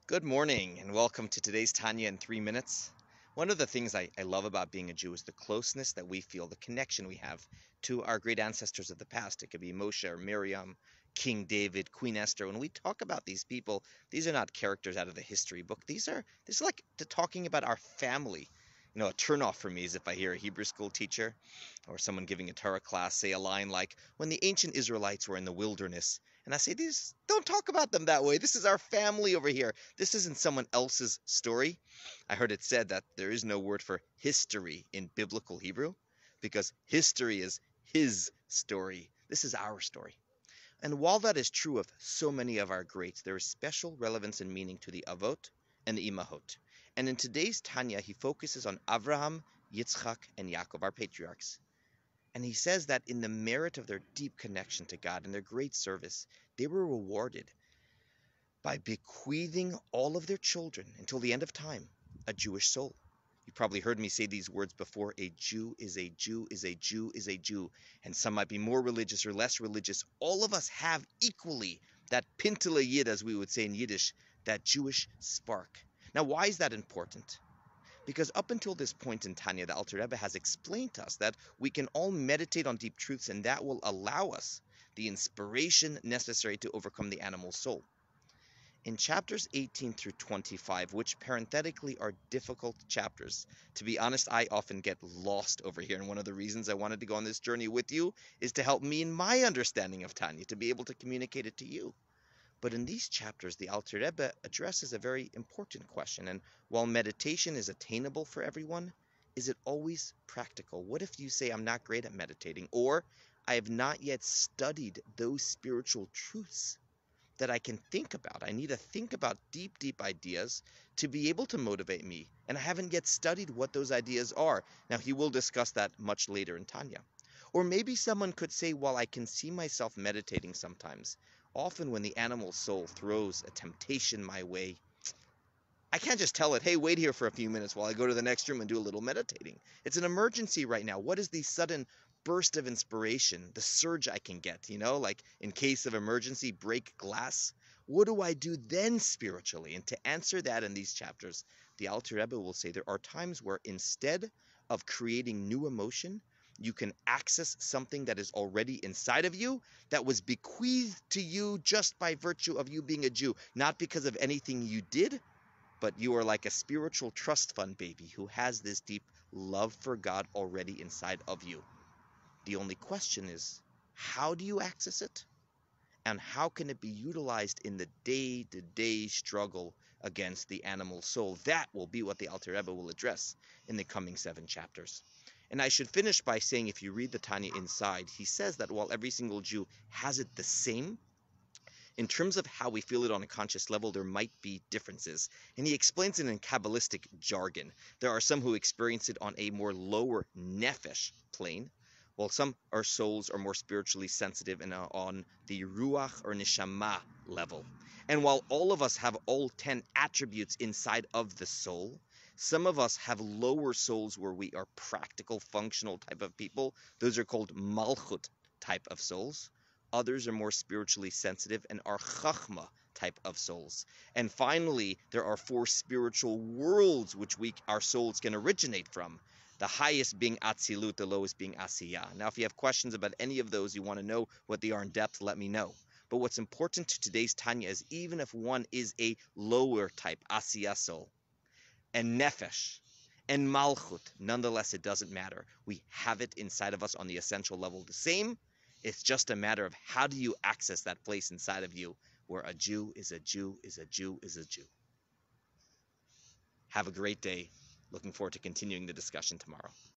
Good morning and welcome to today's Tanya in 3 minutes. One of the things I love about being a Jew is the closeness that we feel, the connection we have to our great ancestors of the past. It could be Moshe or Miriam, King David, Queen Esther. When we talk about these people, these are not characters out of the history book. This is like talking about our family. A turnoff for me is if I hear a Hebrew school teacher or someone giving a Torah class say a line like, when the ancient Israelites were in the wilderness. And I say, these don't talk about them that way. This is our family over here. This isn't someone else's story. I heard it said that there is no word for history in biblical Hebrew because history is his story. This is our story. And while that is true of so many of our greats, there is special relevance and meaning to the Avot and the Imahot. And in today's Tanya, he focuses on Avraham, Yitzchak, and Yaakov, our patriarchs. And he says that in the merit of their deep connection to God and their great service, they were rewarded by bequeathing all of their children until the end of time a Jewish soul. You probably heard me say these words before. A Jew is a Jew is a Jew is a Jew. And some might be more religious or less religious. All of us have equally that pintele yid, as we would say in Yiddish, that Jewish spark. Now, why is that important? Because up until this point in Tanya, the Alter Rebbe has explained to us that we can all meditate on deep truths and that will allow us the inspiration necessary to overcome the animal soul. In chapters 18 through 25, which parenthetically are difficult chapters, to be honest, I often get lost over here. And one of the reasons I wanted to go on this journey with you is to help me in my understanding of Tanya, to be able to communicate it to you. But in these chapters, the Alter Rebbe addresses a very important question. And while meditation is attainable for everyone, is it always practical? What if you say, I'm not great at meditating, or I have not yet studied those spiritual truths that I can think about? I need to think about deep, deep ideas to be able to motivate me. And I haven't yet studied what those ideas are. Now, he will discuss that much later in Tanya. Or maybe someone could say, well, I can see myself meditating sometimes. Often when the animal soul throws a temptation my way, I can't just tell it, hey, wait here for a few minutes while I go to the next room and do a little meditating. It's an emergency right now. What is the sudden burst of inspiration, the surge I can get, like in case of emergency, break glass? What do I do then spiritually? And to answer that in these chapters, the Alter Rebbe will say there are times where instead of creating new emotion, you can access something that is already inside of you that was bequeathed to you just by virtue of you being a Jew, not because of anything you did, but you are like a spiritual trust fund baby who has this deep love for God already inside of you. The only question is, how do you access it? And how can it be utilized in the day-to-day struggle against the animal soul? That will be what the Alter Rebbe will address in the coming 7 chapters. And I should finish by saying, if you read the Tanya inside, he says that while every single Jew has it the same, in terms of how we feel it on a conscious level, there might be differences. And he explains it in Kabbalistic jargon. There are some who experience it on a more lower nefesh plane, while some our souls are more spiritually sensitive and are on the ruach or neshama level. And while all of us have all 10 attributes inside of the soul, some of us have lower souls where we are practical, functional type of people. Those are called malchut type of souls. Others are more spiritually sensitive and are chachma type of souls. And finally, there are 4 spiritual worlds which our souls can originate from. The highest being Atzilut, the lowest being Asiyah. Now, if you have questions about any of those, you want to know what they are in depth, let me know. But what's important to today's Tanya is even if one is a lower type Asiyah soul and Nefesh and Malchut, nonetheless, it doesn't matter. We have it inside of us on the essential level the same. It's just a matter of how do you access that place inside of you where a Jew is a Jew is a Jew is a Jew. Have a great day. Looking forward to continuing the discussion tomorrow.